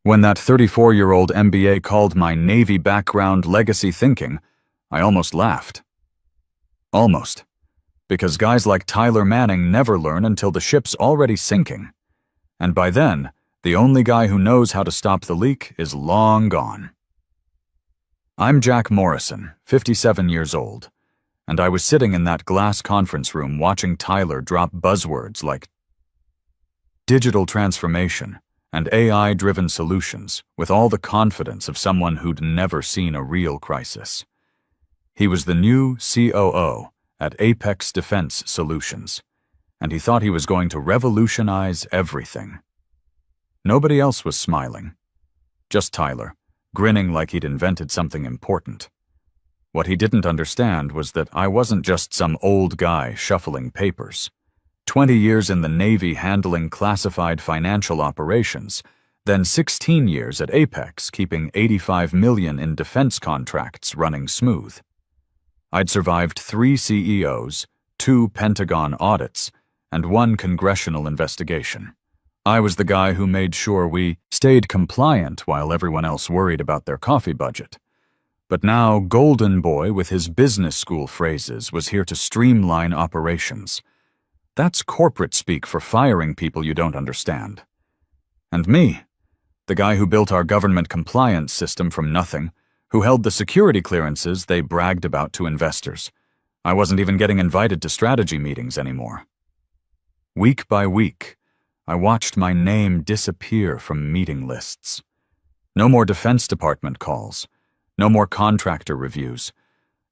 When that 34-year-old MBA called my Navy background legacy thinking, I almost laughed. Almost. Because guys like Tyler Manning never learn until the ship's already sinking. And by then, the only guy who knows how to stop the leak is long gone. I'm Jack Morrison, 57 years old, and I was sitting in that glass conference room watching Tyler drop buzzwords like digital transformation and AI-driven solutions with all the confidence of someone who'd never seen a real crisis. He was the new COO at Apex Defense Solutions, and he thought he was going to revolutionize everything. Nobody else was smiling. Just Tyler, grinning like he'd invented something important. What he didn't understand was that I wasn't just some old guy shuffling papers. 20 years in the Navy handling classified financial operations, then 16 years at Apex keeping $85 million in defense contracts running smooth. I'd survived 3 CEOs, 2 Pentagon audits, and 1 congressional investigation. I was the guy who made sure we stayed compliant while everyone else worried about their coffee budget. But now Golden Boy with his business school phrases was here to streamline operations. That's corporate speak for firing people you don't understand. And me, the guy who built our government compliance system from nothing, who held the security clearances they bragged about to investors. I wasn't even getting invited to strategy meetings anymore. Week by week, I watched my name disappear from meeting lists. No more Defense Department calls, no more contractor reviews.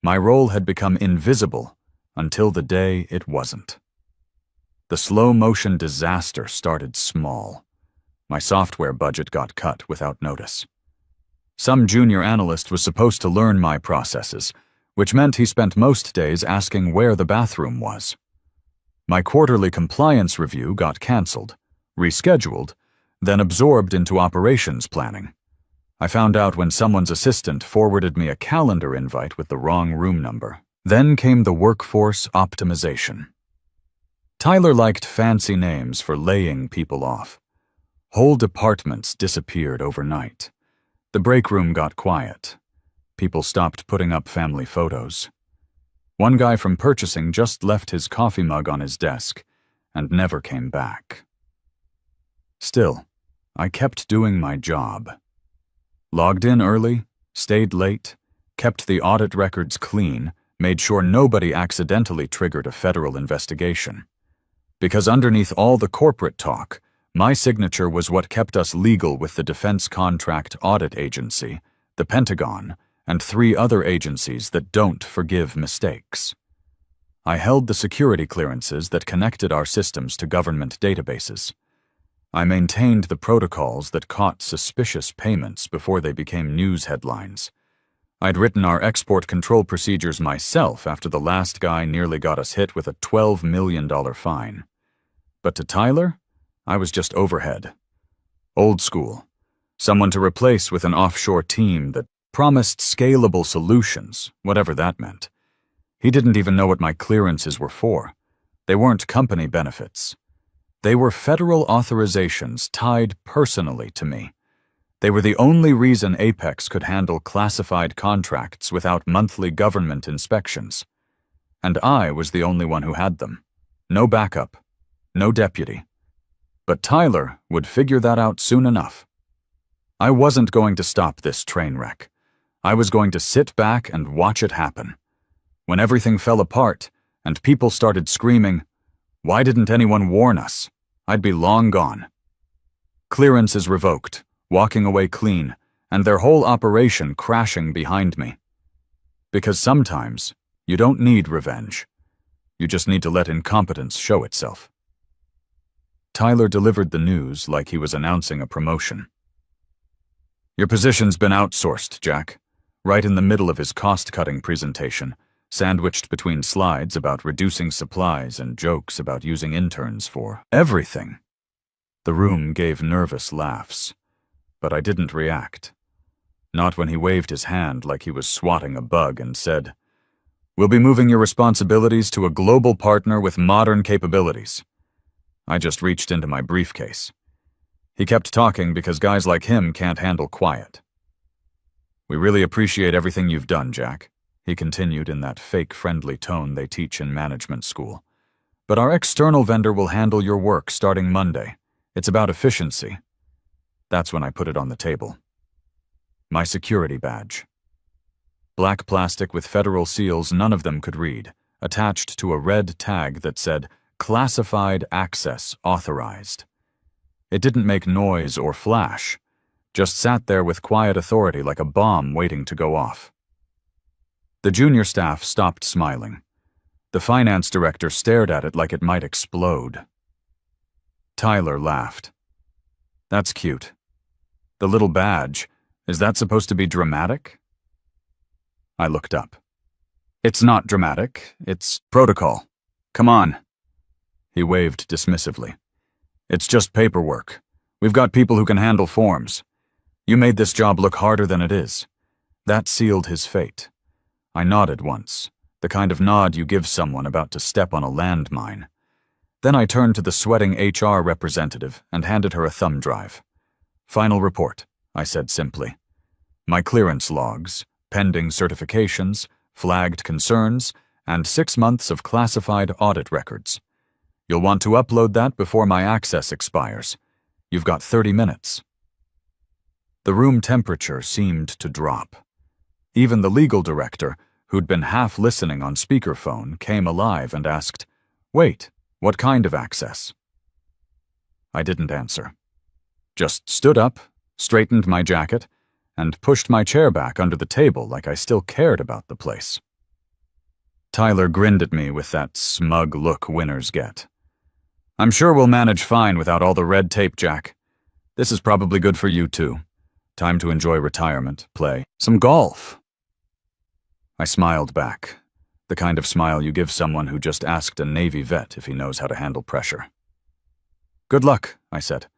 My role had become invisible until the day it wasn't. The slow-motion disaster started small. My software budget got cut without notice. Some junior analyst was supposed to learn my processes, which meant he spent most days asking where the bathroom was. My quarterly compliance review got canceled, rescheduled, then absorbed into operations planning. I found out when someone's assistant forwarded me a calendar invite with the wrong room number. Then came the workforce optimization. Tyler liked fancy names for laying people off. Whole departments disappeared overnight. The break room got quiet. People stopped putting up family photos. One guy from purchasing just left his coffee mug on his desk and never came back. Still, I kept doing my job. Logged in early, stayed late, kept the audit records clean, made sure nobody accidentally triggered a federal investigation. Because underneath all the corporate talk, my signature was what kept us legal with the Defense Contract Audit Agency, the Pentagon, and 3 other agencies that don't forgive mistakes. I held the security clearances that connected our systems to government databases. I maintained the protocols that caught suspicious payments before they became news headlines. I'd written our export control procedures myself after the last guy nearly got us hit with a $12 million fine. But to Tyler, I was just overhead. Old school. Someone to replace with an offshore team that promised scalable solutions, whatever that meant. He didn't even know what my clearances were for. They weren't company benefits. They were federal authorizations tied personally to me. They were the only reason Apex could handle classified contracts without monthly government inspections. And I was the only one who had them. No backup. No deputy. But Tyler would figure that out soon enough. I wasn't going to stop this train wreck. I was going to sit back and watch it happen. When everything fell apart and people started screaming, "Why didn't anyone warn us?" I'd be long gone. Clearances revoked, walking away clean, and their whole operation crashing behind me. Because sometimes you don't need revenge. You just need to let incompetence show itself. Tyler delivered the news like he was announcing a promotion. "Your position's been outsourced, Jack," right in the middle of his cost-cutting presentation, sandwiched between slides about reducing supplies and jokes about using interns for everything. The room gave nervous laughs, but I didn't react. Not when he waved his hand like he was swatting a bug and said, "We'll be moving your responsibilities to a global partner with modern capabilities." I just reached into my briefcase. He kept talking because guys like him can't handle quiet. "We really appreciate everything you've done, Jack," he continued in that fake friendly tone they teach in management school. "But our external vendor will handle your work starting Monday. It's about efficiency." That's when I put it on the table. My security badge. Black plastic with federal seals none of them could read, attached to a red tag that said, "Classified Access Authorized." It didn't make noise or flash, just sat there with quiet authority like a bomb waiting to go off. The junior staff stopped smiling. The finance director stared at it like it might explode. Tyler laughed. "That's cute. The little badge, is that supposed to be dramatic?" I looked up. "It's not dramatic, it's protocol. Come on." He waved dismissively. "It's just paperwork. We've got people who can handle forms. You made this job look harder than it is." That sealed his fate. I nodded once, the kind of nod you give someone about to step on a landmine. Then I turned to the sweating HR representative and handed her a thumb drive. "Final report," I said simply. "My clearance logs, pending certifications, flagged concerns, and 6 months of classified audit records. You'll want to upload that before my access expires. You've got 30 minutes. The room temperature seemed to drop. Even the legal director, who'd been half listening on speakerphone, came alive and asked, "Wait, what kind of access?" I didn't answer. Just stood up, straightened my jacket, and pushed my chair back under the table like I still cared about the place. Tyler grinned at me with that smug look winners get. "I'm sure we'll manage fine without all the red tape, Jack. This is probably good for you, too. Time to enjoy retirement, play some golf." I smiled back, the kind of smile you give someone who just asked a Navy vet if he knows how to handle pressure. "Good luck," I said.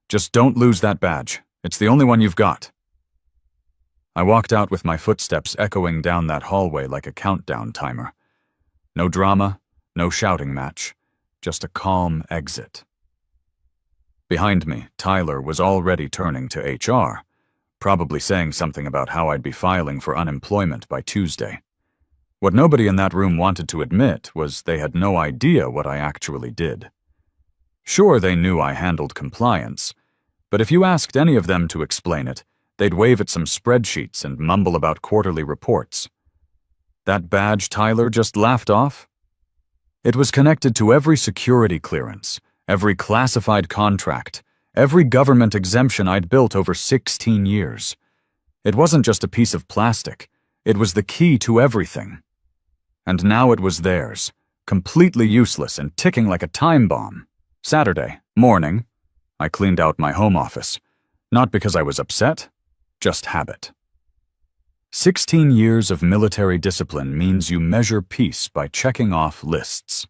"Just don't lose that badge. It's the only one you've got." I walked out with my footsteps echoing down that hallway like a countdown timer. No drama, no shouting match, just a calm exit. Behind me, Tyler was already turning to HR, probably saying something about how I'd be filing for unemployment by Tuesday. What nobody in that room wanted to admit was they had no idea what I actually did. Sure, they knew I handled compliance, but if you asked any of them to explain it, they'd wave at some spreadsheets and mumble about quarterly reports. That badge Tyler just laughed off? It was connected to every security clearance, every classified contract, every government exemption I'd built over 16 years. It wasn't just a piece of plastic. It was the key to everything. And now it was theirs, completely useless and ticking like a time bomb. Saturday morning, I cleaned out my home office. Not because I was upset, just habit. 16 years of military discipline means you measure peace by checking off lists.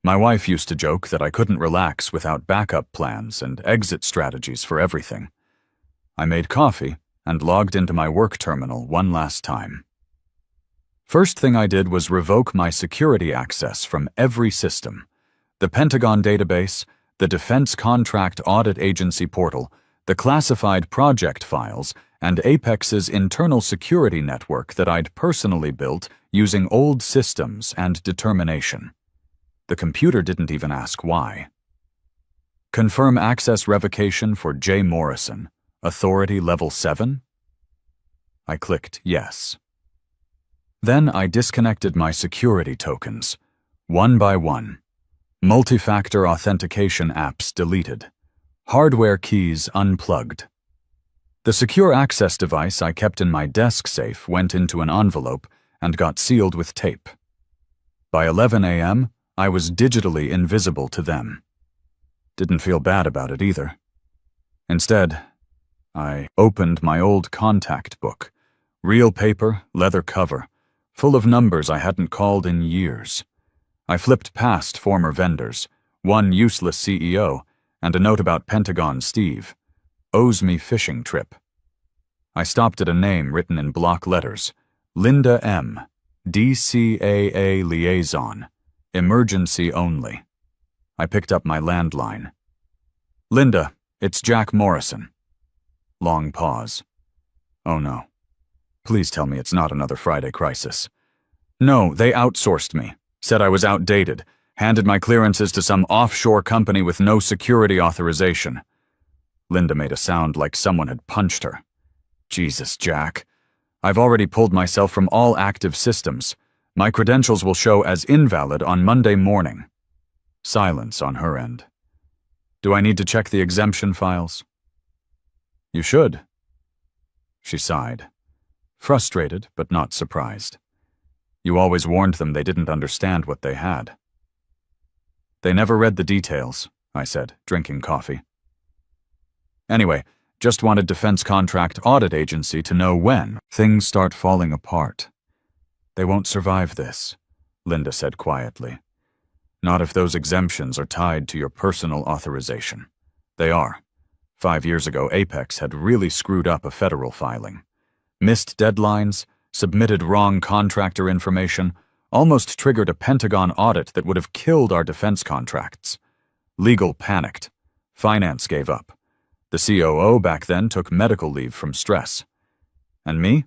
My wife used to joke that I couldn't relax without backup plans and exit strategies for everything. I made coffee and logged into my work terminal one last time. First thing I did was revoke my security access from every system: the Pentagon database, the Defense Contract Audit Agency portal, the classified project files, and Apex's internal security network that I'd personally built using old systems and determination. The computer didn't even ask why. Confirm access revocation for J. Morrison, authority level 7? I clicked yes. Then I disconnected my security tokens, one by one. Multi-factor authentication apps deleted. Hardware keys unplugged. The secure access device I kept in my desk safe went into an envelope and got sealed with tape. By 11 a.m., I was digitally invisible to them. Didn't feel bad about it either. Instead, I opened my old contact book, real paper, leather cover, full of numbers I hadn't called in years. I flipped past former vendors, one useless CEO, and a note about Pentagon Steve. Owes me fishing trip. I stopped at a name written in block letters. Linda M., DCAA Liaison. Emergency only. I picked up my landline. "Linda, It's Jack Morrison. Long pause. Oh no. Please tell me it's not another Friday crisis. No, they outsourced me, said I was outdated, handed my clearances to some offshore company with no security authorization. Linda made a sound like someone had punched her. Jesus, Jack. I've already pulled myself from all active systems. My credentials will show as invalid on Monday morning. Silence on her end. Do I need to check the exemption files? You should. She sighed. Frustrated, but not surprised. You always warned them they didn't understand what they had. They never read the details, I said, drinking coffee. Anyway, just wanted Defense Contract Audit Agency to know when things start falling apart. They won't survive this, Linda said quietly. Not if those exemptions are tied to your personal authorization. They are. 5 years ago, Apex had really screwed up a federal filing. Missed deadlines, submitted wrong contractor information, almost triggered a Pentagon audit that would have killed our defense contracts. Legal panicked. Finance gave up. The COO back then took medical leave from stress. And me?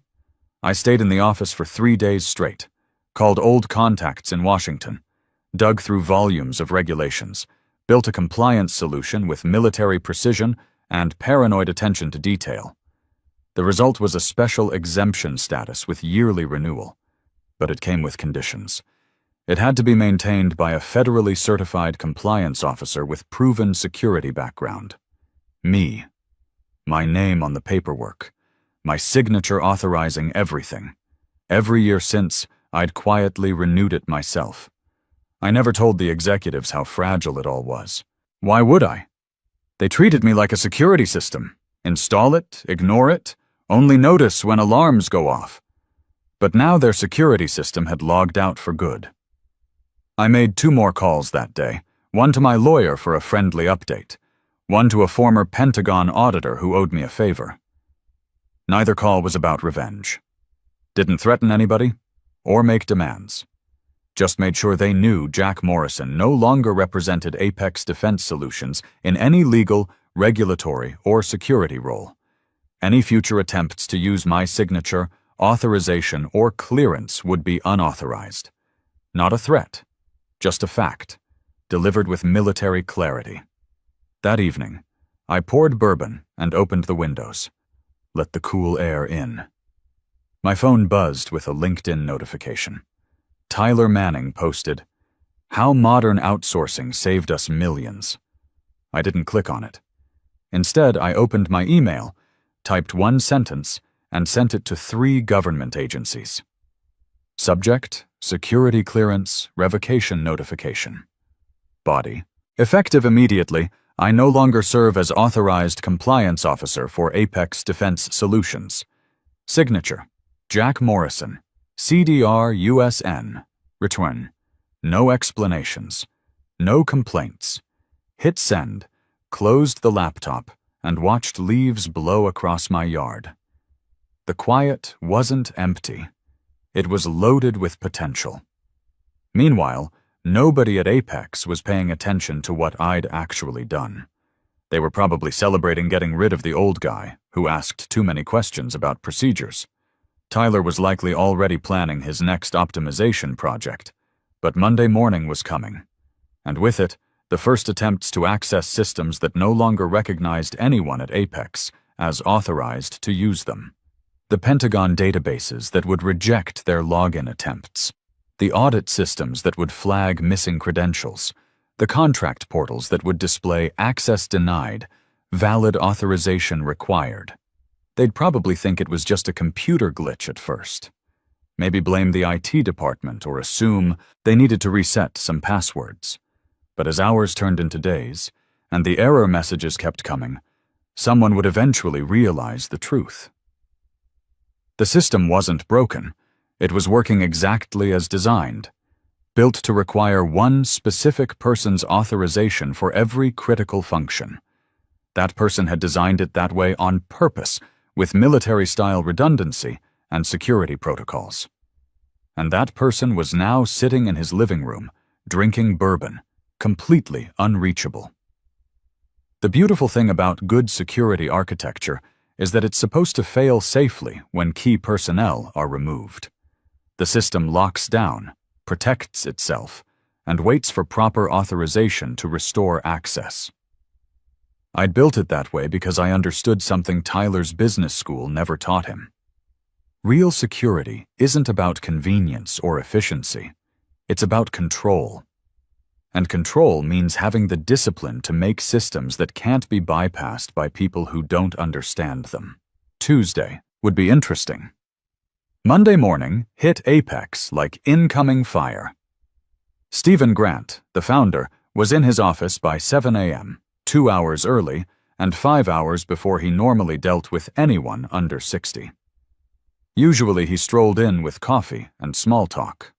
I stayed in the office for 3 days straight, called old contacts in Washington, dug through volumes of regulations, built a compliance solution with military precision and paranoid attention to detail. The result was a special exemption status with yearly renewal, but it came with conditions. It had to be maintained by a federally certified compliance officer with proven security background. Me. My name on the paperwork. My signature authorizing everything. Every year since, I'd quietly renewed it myself. I never told the executives how fragile it all was. Why would I? They treated me like a security system. Install it, ignore it, only notice when alarms go off. But now their security system had logged out for good. I made 2 more calls that day, one to my lawyer for a friendly update, one to a former Pentagon auditor who owed me a favor. Neither call was about revenge. Didn't threaten anybody or make demands. Just made sure they knew Jack Morrison no longer represented Apex Defense Solutions in any legal, regulatory, or security role. Any future attempts to use my signature, authorization, or clearance would be unauthorized. Not a threat, just a fact, delivered with military clarity. That evening, I poured bourbon and opened the windows. Let the cool air in. My phone buzzed with a LinkedIn notification. Tyler Manning posted, "How modern outsourcing saved us millions." I didn't click on it. Instead, I opened my email, typed 1 sentence, and sent it to 3 government agencies. Subject: Security Clearance Revocation Notification. Body: Effective immediately, I no longer serve as Authorized Compliance Officer for Apex Defense Solutions. Signature: Jack Morrison, CDR USN. Return: No explanations. No complaints. Hit send, closed the laptop, and watched leaves blow across my yard. The quiet wasn't empty. It was loaded with potential. Meanwhile, nobody at Apex was paying attention to what I'd actually done. They were probably celebrating getting rid of the old guy who asked too many questions about procedures. Tyler was likely already planning his next optimization project, but Monday morning was coming, and with it, the first attempts to access systems that no longer recognized anyone at Apex as authorized to use them. The Pentagon databases that would reject their login attempts. The audit systems that would flag missing credentials. The contract portals that would display access denied, valid authorization required. They'd probably think it was just a computer glitch at first. Maybe blame the IT department or assume they needed to reset some passwords. But as hours turned into days, and the error messages kept coming, someone would eventually realize the truth. The system wasn't broken. It was working exactly as designed, built to require one specific person's authorization for every critical function. That person had designed it that way on purpose, with military-style redundancy and security protocols. And that person was now sitting in his living room, drinking bourbon, completely unreachable. The beautiful thing about good security architecture is that it's supposed to fail safely when key personnel are removed. The system locks down, protects itself, and waits for proper authorization to restore access. I'd built it that way because I understood something Tyler's business school never taught him. Real security isn't about convenience or efficiency. It's about control. And control means having the discipline to make systems that can't be bypassed by people who don't understand them. Tuesday would be interesting. Monday morning hit apex like incoming fire. Stephen Grant, the founder, was in his office by 7 a.m., 2 hours early, and 5 hours before he normally dealt with anyone under 60. Usually he strolled in with coffee and small talk.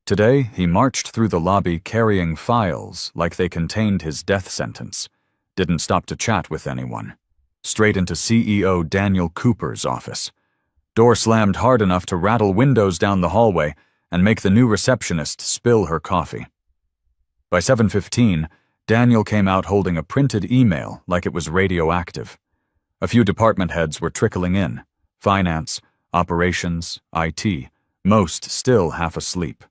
Today, he marched through the lobby carrying files like they contained his death sentence, didn't stop to chat with anyone. Straight into CEO Daniel Cooper's office. Door slammed hard enough to rattle windows down the hallway and make the new receptionist spill her coffee. By 7:15, Daniel came out holding a printed email like it was radioactive. A few department heads were trickling in. Finance, operations, IT, most still half asleep.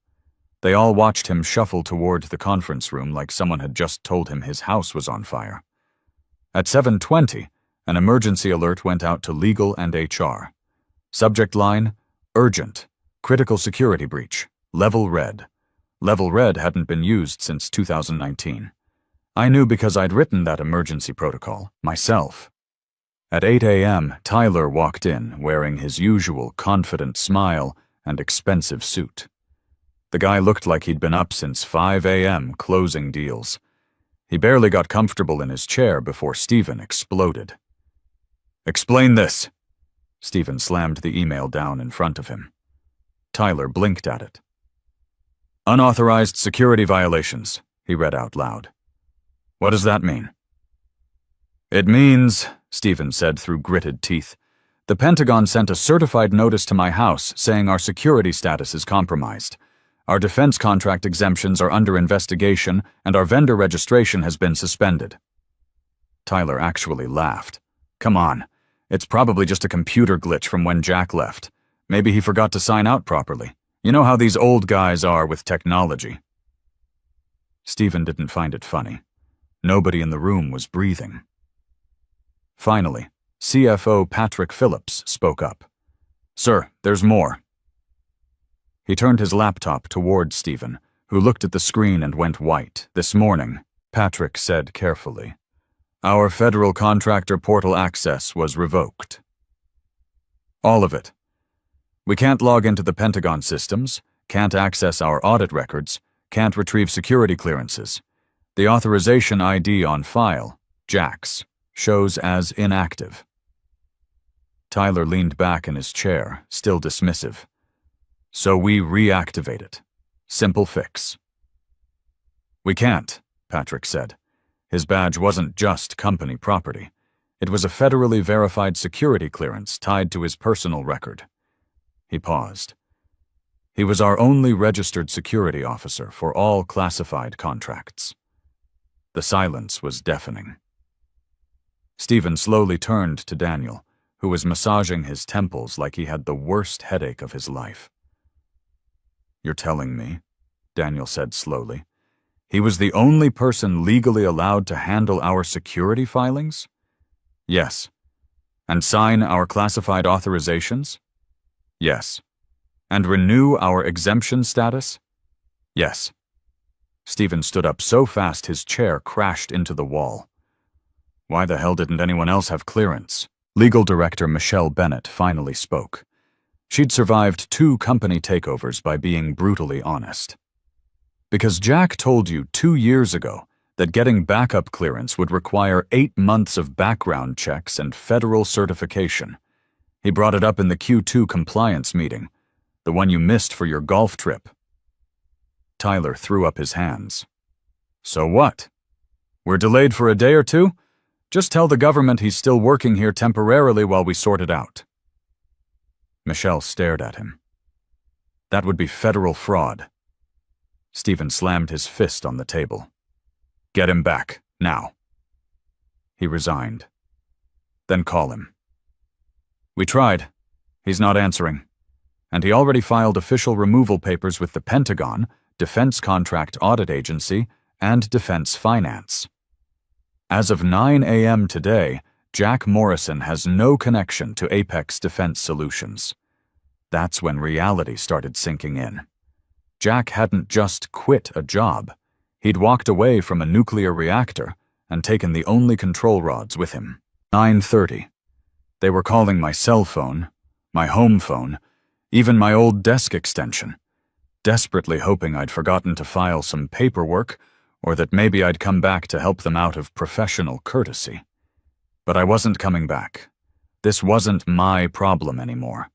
They all watched him shuffle toward the conference room like someone had just told him his house was on fire. At 7:20, an emergency alert went out to legal and HR. Subject line, urgent, critical security breach, level red. Level red hadn't been used since 2019. I knew because I'd written that emergency protocol, myself. At 8 a.m., Tyler walked in wearing his usual confident smile and expensive suit. The guy looked like he'd been up since 5 a.m. closing deals. He barely got comfortable in his chair before Stephen exploded. "Explain this." Stephen slammed the email down in front of him. Tyler blinked at it. "Unauthorized security violations," he read out loud. "What does that mean?" "It means," Stephen said through gritted teeth, "the Pentagon sent a certified notice to my house saying our security status is compromised. Our defense contract exemptions are under investigation, and our vendor registration has been suspended." Tyler actually laughed. "Come on. It's probably just a computer glitch from when Jack left. Maybe he forgot to sign out properly. You know how these old guys are with technology." Stephen didn't find it funny. Nobody in the room was breathing. Finally, CFO Patrick Phillips spoke up. "Sir, there's more." He turned his laptop toward Stephen, who looked at the screen and went white. "This morning," Patrick said carefully, "our federal contractor portal access was revoked. All of it. We can't log into the Pentagon systems, can't access our audit records, can't retrieve security clearances. The authorization ID on file, Jack's, shows as inactive." Tyler leaned back in his chair, still dismissive. "So we reactivate it. Simple fix." "We can't," Patrick said. His badge wasn't just company property. It was a federally verified security clearance tied to his personal record. He paused. He was our only registered security officer for all classified contracts. The silence was deafening. Stephen slowly turned to Daniel, who was massaging his temples like he had the worst headache of his life. "You're telling me," Daniel said slowly, "he was the only person legally allowed to handle our security filings?" "Yes." "And sign our classified authorizations?" "Yes." "And renew our exemption status?" "Yes." Stephen stood up so fast his chair crashed into the wall. "Why the hell didn't anyone else have clearance?" Legal Director Michelle Bennett finally spoke. She'd survived 2 company takeovers by being brutally honest. "Because Jack told you 2 years ago that getting backup clearance would require 8 months of background checks and federal certification. He brought it up in the Q2 compliance meeting, the one you missed for your golf trip." Tyler threw up his hands. "So what? We're delayed for a day or 2? Just tell the government he's still working here temporarily while we sort it out." Michelle stared at him. "That would be federal fraud." Stephen slammed his fist on the table. "Get him back, now." He resigned. Then call him. We tried. He's not answering. And he already filed official removal papers with the Pentagon, Defense Contract Audit Agency, and Defense Finance. As of 9 a.m. today, Jack Morrison has no connection to Apex Defense Solutions. That's when reality started sinking in. Jack hadn't just quit a job. He'd walked away from a nuclear reactor and taken the only control rods with him. 9:30. They were calling my cell phone, my home phone, even my old desk extension, desperately hoping I'd forgotten to file some paperwork or that maybe I'd come back to help them out of professional courtesy. But I wasn't coming back. This wasn't my problem anymore.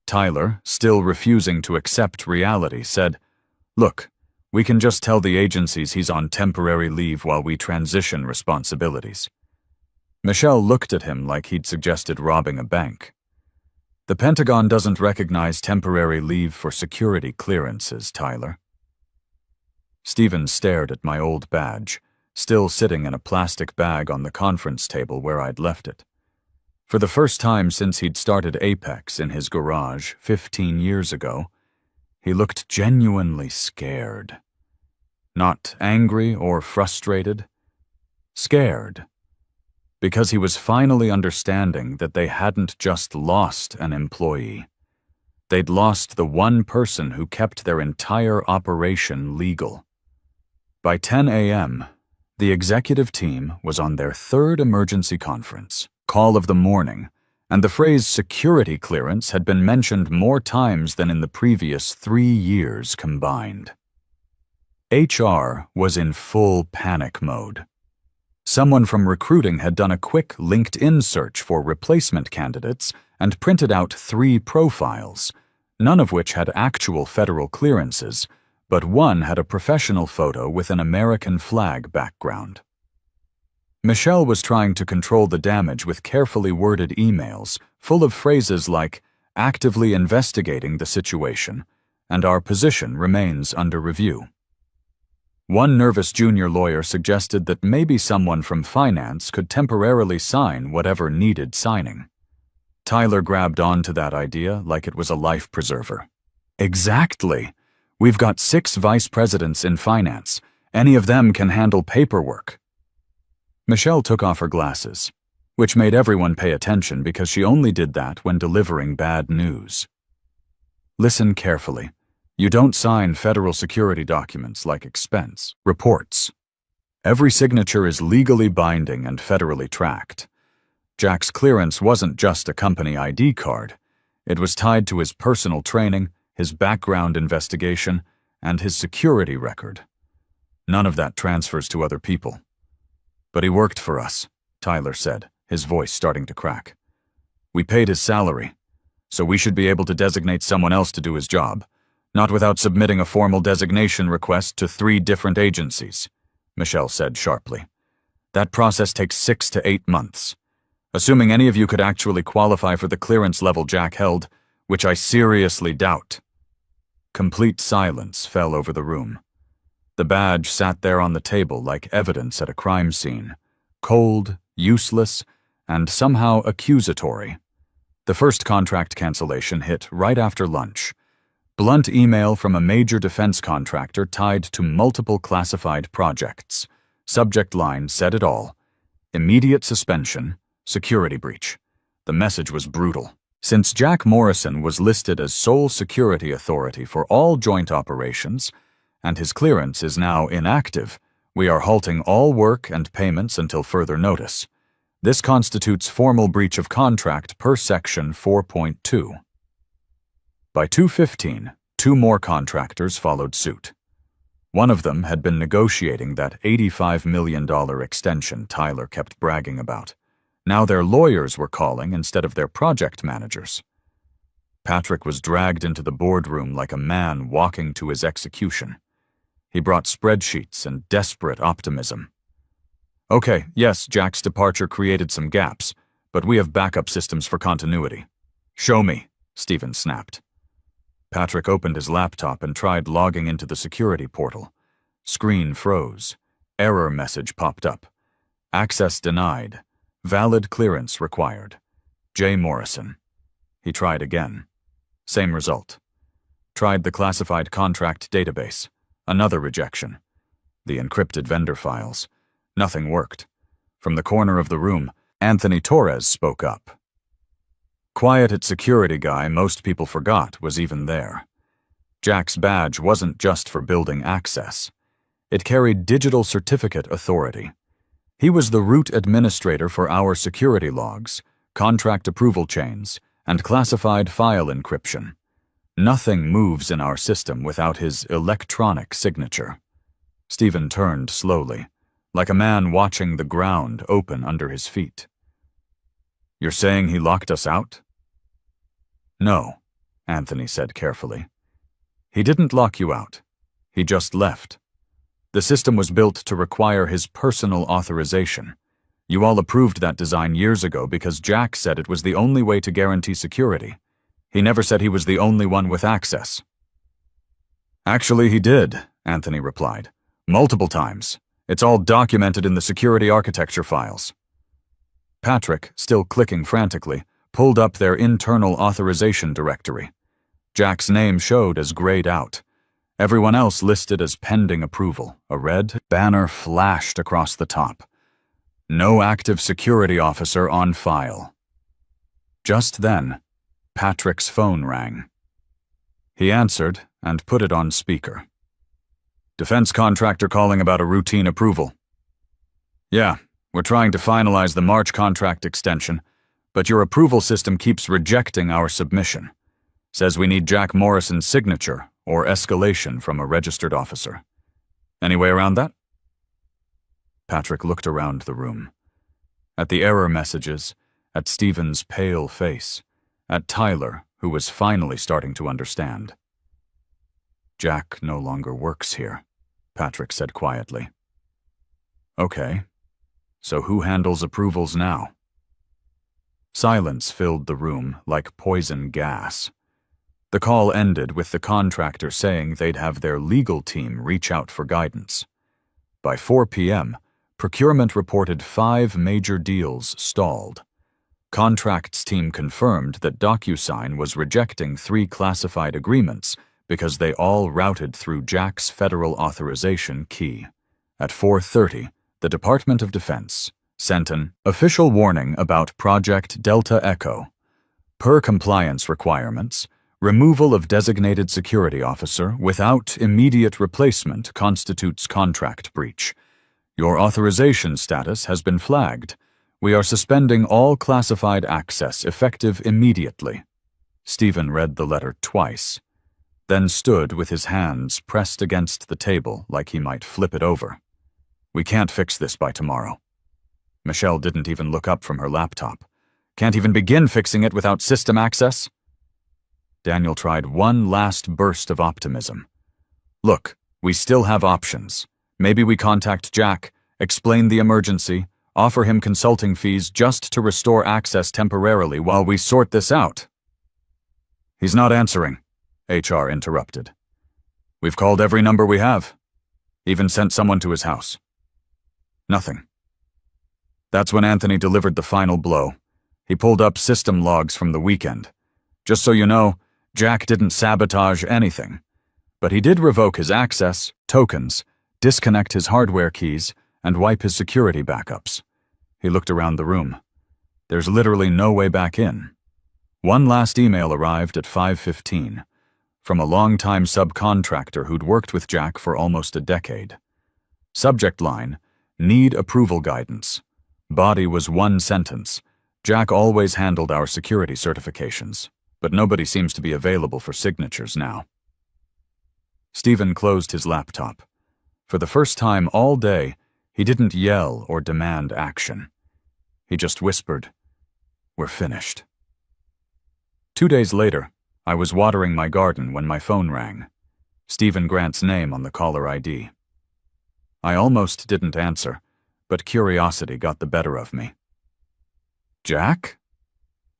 Tyler, still refusing to accept reality, said, "Look, we can just tell the agencies he's on temporary leave while we transition responsibilities." Michelle looked at him like he'd suggested robbing a bank. "The Pentagon doesn't recognize temporary leave for security clearances, Tyler." Stephen stared at my old badge, still sitting in a plastic bag on the conference table where I'd left it. For the first time since he'd started Apex in his garage 15 years ago, he looked genuinely scared. Not angry or frustrated. Scared. Because he was finally understanding that they hadn't just lost an employee. They'd lost the one person who kept their entire operation legal. By 10 a.m., the executive team was on their third emergency conference, call of the morning, and the phrase security clearance had been mentioned more times than in the previous 3 years combined. HR was in full panic mode. Someone from recruiting had done a quick LinkedIn search for replacement candidates and printed out 3 profiles, none of which had actual federal clearances, but one had a professional photo with an American flag background. Michelle was trying to control the damage with carefully worded emails, full of phrases like, "actively investigating the situation," and "our position remains under review." One nervous junior lawyer suggested that maybe someone from finance could temporarily sign whatever needed signing. Tyler grabbed onto that idea like it was a life preserver. "Exactly! We've got 6 vice presidents in finance. Any of them can handle paperwork." Michelle took off her glasses, which made everyone pay attention because she only did that when delivering bad news. "Listen carefully. You don't sign federal security documents like expense reports. Every signature is legally binding and federally tracked. Jack's clearance wasn't just a company ID card. It was tied to his personal training, his background investigation, and his security record. None of that transfers to other people." "But he worked for us," Tyler said, his voice starting to crack. "We paid his salary, so we should be able to designate someone else to do his job. Not without submitting a formal designation request to 3 different agencies," Michelle said sharply. "That process takes 6 to 8 months. Assuming any of you could actually qualify for the clearance level Jack held, which I seriously doubt." Complete silence fell over the room. The badge sat there on the table like evidence at a crime scene, cold, useless, and somehow accusatory. The first contract cancellation hit right after lunch. Blunt email from a major defense contractor tied to multiple classified projects. Subject line said it all. Immediate suspension, security breach. The message was brutal. Since Jack Morrison was listed as sole security authority for all joint operations, and his clearance is now inactive, we are halting all work and payments until further notice. This constitutes formal breach of contract per Section 4.2. By 2:15, 2 more contractors followed suit. One of them had been negotiating that $85 million extension Tyler kept bragging about. Now their lawyers were calling instead of their project managers. Patrick was dragged into the boardroom like a man walking to his execution. He brought spreadsheets and desperate optimism. "Okay, yes, Jack's departure created some gaps, but we have backup systems for continuity." "Show me," Stephen snapped. Patrick opened his laptop and tried logging into the security portal. Screen froze. Error message popped up. Access denied. Valid clearance required. J. Morrison. He tried again. Same result. Tried the classified contract database. Another rejection. The encrypted vendor files. Nothing worked. From the corner of the room, Anthony Torres spoke up. Quiet security guy most people forgot was even there. Jack's badge wasn't just for building access. It carried digital certificate authority. He was the root administrator for our security logs, contract approval chains, and classified file encryption. Nothing moves in our system without his electronic signature. Stephen turned slowly, like a man watching the ground open under his feet. You're saying he locked us out? No, Anthony said carefully. He didn't lock you out. He just left. The system was built to require his personal authorization. You all approved that design years ago because Jack said it was the only way to guarantee security. He never said he was the only one with access. Actually, he did, Anthony replied. Multiple times. It's all documented in the security architecture files. Patrick, still clicking frantically, pulled up their internal authorization directory. Jack's name showed as grayed out. Everyone else listed as pending approval. A red banner flashed across the top. No active security officer on file. Just then, Patrick's phone rang. He answered and put it on speaker. Defense contractor calling about a routine approval. Yeah, we're trying to finalize the March contract extension, but your approval system keeps rejecting our submission. Says we need Jack Morrison's signature or escalation from a registered officer. Any way around that? Patrick looked around the room. At the error messages, at Stephen's pale face, at Tyler, who was finally starting to understand. Jack no longer works here, Patrick said quietly. Okay, so who handles approvals now? Silence filled the room like poison gas. The call ended with the contractor saying they'd have their legal team reach out for guidance. By 4 p.m., procurement reported 5 major deals stalled. Contracts team confirmed that DocuSign was rejecting 3 classified agreements because they all routed through Jack's federal authorization key. At 4:30, the Department of Defense sent an official warning about Project Delta Echo. Per compliance requirements, removal of designated security officer without immediate replacement constitutes contract breach. Your authorization status has been flagged. We are suspending all classified access effective immediately. Stephen read the letter twice, then stood with his hands pressed against the table like he might flip it over. We can't fix this by tomorrow. Michelle didn't even look up from her laptop. Can't even begin fixing it without system access? Daniel tried one last burst of optimism. Look, we still have options. Maybe we contact Jack, explain the emergency, offer him consulting fees just to restore access temporarily while we sort this out. He's not answering, HR interrupted. We've called every number we have. Even sent someone to his house. Nothing. That's when Anthony delivered the final blow. He pulled up system logs from the weekend. Just so you know, Jack didn't sabotage anything, but he did revoke his access, tokens, disconnect his hardware keys, and wipe his security backups. He looked around the room. There's literally no way back in. One last email arrived at 5:15, from a longtime subcontractor who'd worked with Jack for almost a decade. Subject line, need approval guidance. Body was one sentence. Jack always handled our security certifications, but nobody seems to be available for signatures now. Stephen closed his laptop. For the first time all day, he didn't yell or demand action. He just whispered, "We're finished." 2 days later, I was watering my garden when my phone rang. Stephen Grant's name on the caller ID. I almost didn't answer, but curiosity got the better of me. "Jack?"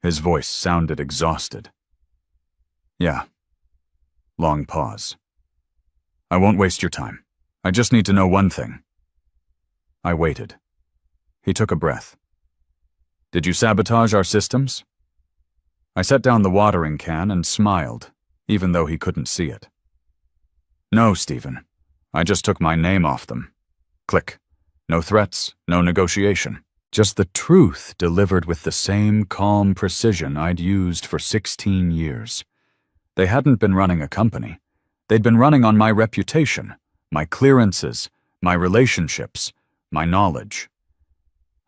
His voice sounded exhausted. "Yeah." Long pause. "I won't waste your time. I just need to know one thing." I waited. He took a breath. Did you sabotage our systems? I set down the watering can and smiled, even though he couldn't see it. No, Stephen. I just took my name off them. Click. No threats, no negotiation. Just the truth delivered with the same calm precision I'd used for 16 years. They hadn't been running a company. They'd been running on my reputation, my clearances, my relationships, my knowledge.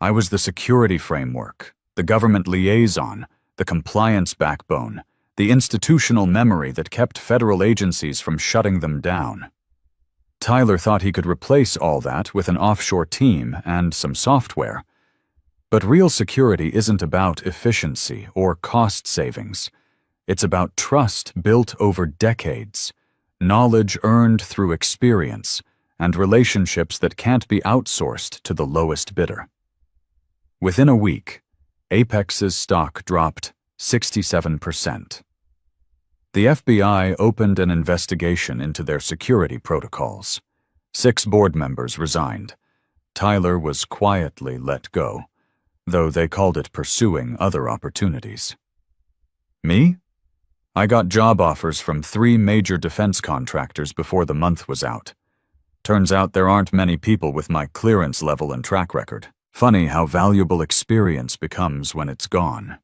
I was the security framework, the government liaison, the compliance backbone, the institutional memory that kept federal agencies from shutting them down. Tyler thought he could replace all that with an offshore team and some software. But real security isn't about efficiency or cost savings. It's about trust built over decades, knowledge earned through experience, and relationships that can't be outsourced to the lowest bidder. Within a week, Apex's stock dropped 67%. The FBI opened an investigation into their security protocols. 6 board members resigned. Tyler was quietly let go, though they called it pursuing other opportunities. Me? I got job offers from 3 major defense contractors before the month was out. Turns out there aren't many people with my clearance level and track record. Funny how valuable experience becomes when it's gone.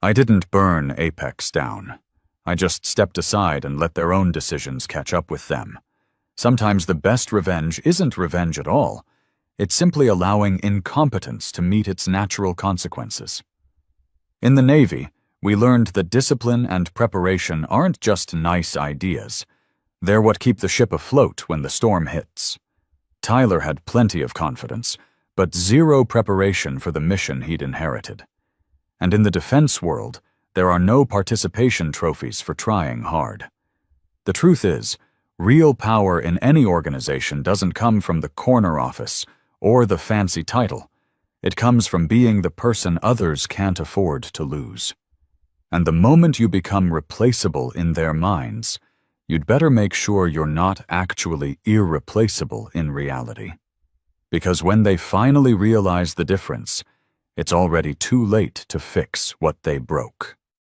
I didn't burn Apex down. I just stepped aside and let their own decisions catch up with them. Sometimes the best revenge isn't revenge at all. It's simply allowing incompetence to meet its natural consequences. In the Navy, we learned that discipline and preparation aren't just nice ideas. They're what keep the ship afloat when the storm hits. Tyler had plenty of confidence, but zero preparation for the mission he'd inherited. And in the defense world, there are no participation trophies for trying hard. The truth is, real power in any organization doesn't come from the corner office or the fancy title. It comes from being the person others can't afford to lose. And the moment you become replaceable in their minds, you'd better make sure you're not actually irreplaceable in reality. Because when they finally realize the difference, it's already too late to fix what they broke.